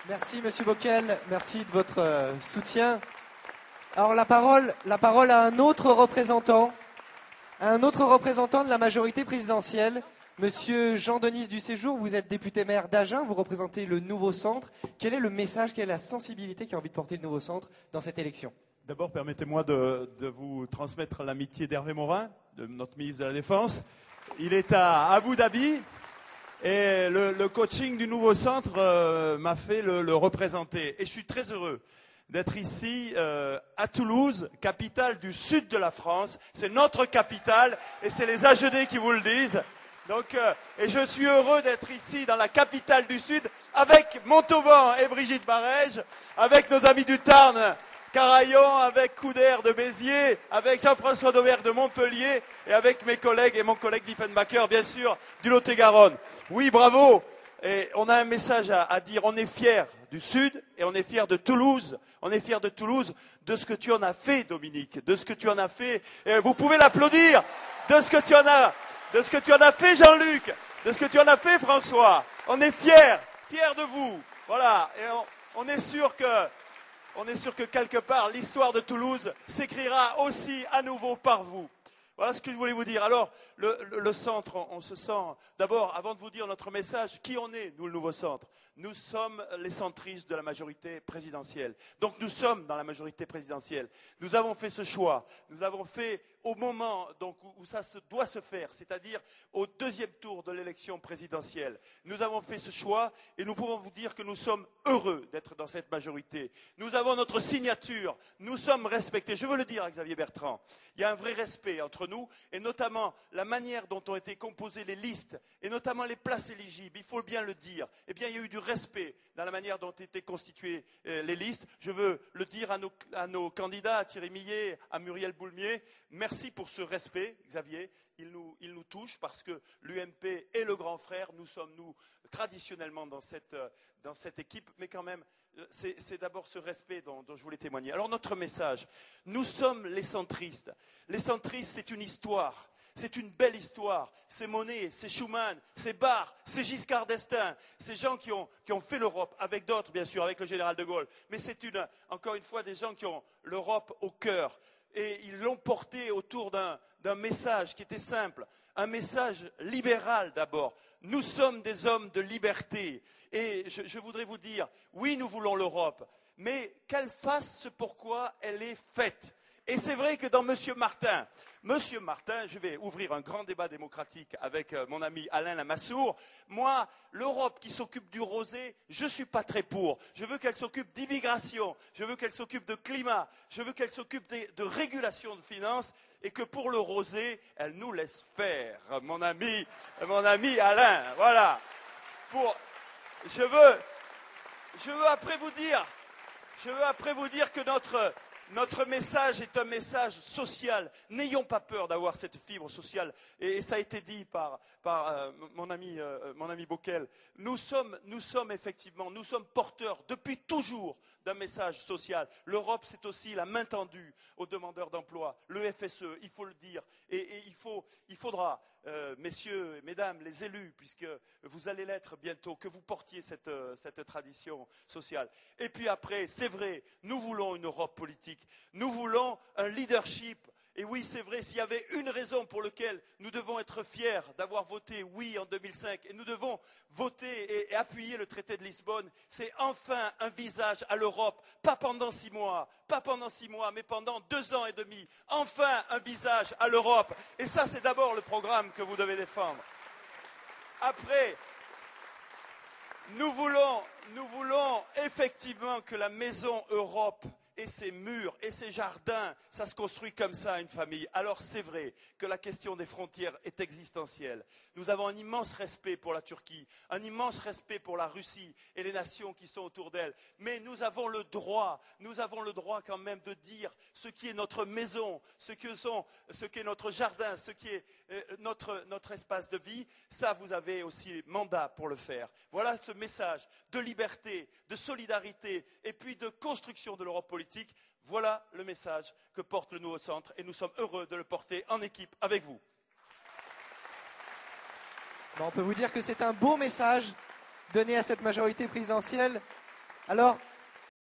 Merci Monsieur Bockel, merci de votre soutien. Alors la parole à un autre représentant de la majorité présidentielle, Monsieur Jean-Denis Duséjour. Vous êtes député maire d'Agen, vous représentez le Nouveau Centre. Quel est le message, quelle est la sensibilité qu'a envie de porter le Nouveau Centre dans cette élection? D'abord, permettez-moi de vous transmettre l'amitié d'Hervé Morin, de notre ministre de la Défense. Il est à Abu Dhabi et le coaching du Nouveau Centre m'a fait le représenter. Et je suis très heureux d'être ici à Toulouse, capitale du sud de la France. C'est notre capitale et c'est les AGD qui vous le disent. Donc, et je suis heureux d'être ici dans la capitale du Sud avec Montauban et Brigitte Barège, avec nos amis du Tarn, Carayon, avec Couder de Béziers, avec Jean-François Dauvert de Montpellier et avec mes collègues et mon collègue Diefenbacher, bien sûr, du Lot-et-Garonne. Oui, bravo. Et on a un message à dire. On est fiers du Sud et on est fiers de Toulouse. On est fiers de Toulouse, de ce que tu en as fait, Dominique, de ce que tu en as fait. Et vous pouvez l'applaudir de ce que tu en as fait, Jean-Luc, de ce que tu en as fait, François. On est fiers de vous. Voilà. Et on est sûr que quelque part, l'histoire de Toulouse s'écrira aussi à nouveau par vous. Voilà ce que je voulais vous dire. Alors, le centre, on se sent... D'abord, avant de vous dire notre message, qui on est, nous, le Nouveau Centre? Nous sommes les centristes de la majorité présidentielle. Donc, nous sommes dans la majorité présidentielle. Nous avons fait ce choix. Nous l'avons fait au moment donc, où ça doit se faire, c'est-à-dire au deuxième tour de l'élection présidentielle. Nous avons fait ce choix et nous pouvons vous dire que nous sommes heureux d'être dans cette majorité. Nous avons notre signature. Nous sommes respectés. Je veux le dire à Xavier Bertrand. Il y a un vrai respect entre nous et notamment la manière dont ont été composées les listes et notamment les places éligibles. Il faut bien le dire. Eh bien, il y a eu du respect dans la manière dont ont été constituées les listes. Je veux le dire à nos candidats, à Thierry Millet, à Muriel Boulmier. Merci pour ce respect, Xavier. Il nous touche parce que l'UMP est le grand frère. Nous sommes, nous, traditionnellement dans cette équipe. Mais quand même, c'est d'abord ce respect dont je voulais témoigner. Alors, notre message, nous sommes les centristes. Les centristes, c'est une histoire. C'est une belle histoire. C'est Monet, c'est Schuman, c'est Barre, c'est Giscard d'Estaing. Ces gens qui ont fait l'Europe, avec d'autres, bien sûr, avec le général de Gaulle. Mais c'est encore une fois des gens qui ont l'Europe au cœur. Et ils l'ont porté autour d'un message qui était simple. Un message libéral d'abord. Nous sommes des hommes de liberté. Et je voudrais vous dire, oui, nous voulons l'Europe. Mais qu'elle fasse ce pourquoi elle est faite. Et c'est vrai que dans Monsieur Martin, je vais ouvrir un grand débat démocratique avec mon ami Alain Lamassoure. Moi, l'Europe qui s'occupe du rosé, je ne suis pas très pour. Je veux qu'elle s'occupe d'immigration, je veux qu'elle s'occupe de climat, je veux qu'elle s'occupe de régulation de finances et que pour le rosé, elle nous laisse faire. Mon ami Alain, voilà. Je veux après vous dire que notre message est un message social. N'ayons pas peur d'avoir cette fibre sociale. Et ça a été dit par mon ami Bockel. Nous sommes porteurs depuis toujours d'un message social. L'Europe, c'est aussi la main tendue aux demandeurs d'emploi. Le FSE, il faut le dire. Et il faudra, messieurs et mesdames, les élus, puisque vous allez l'être bientôt, que vous portiez cette tradition sociale. Et puis après, c'est vrai, nous voulons une Europe politique. Nous voulons un leadership. Et oui, c'est vrai, s'il y avait une raison pour laquelle nous devons être fiers d'avoir voté oui en 2005, et nous devons voter et appuyer le traité de Lisbonne, c'est enfin un visage à l'Europe, pas pendant 6 mois, mais pendant 2 ans et demi. Enfin un visage à l'Europe. Et ça, c'est d'abord le programme que vous devez défendre. Après, nous voulons effectivement que la maison Europe et ses murs et ses jardins, ça se construit comme ça, une famille. Alors c'est vrai que la question des frontières est existentielle. Nous avons un immense respect pour la Turquie, un immense respect pour la Russie et les nations qui sont autour d'elle. Mais nous avons le droit quand même de dire ce qui est notre maison, ce qu'est notre jardin, ce qui est notre espace de vie. Ça, vous avez aussi mandat pour le faire. Voilà ce message de liberté, de solidarité et puis de construction de l'Europe politique. Voilà le message que porte le Nouveau Centre et nous sommes heureux de le porter en équipe avec vous. On peut vous dire que c'est un beau message donné à cette majorité présidentielle. Alors,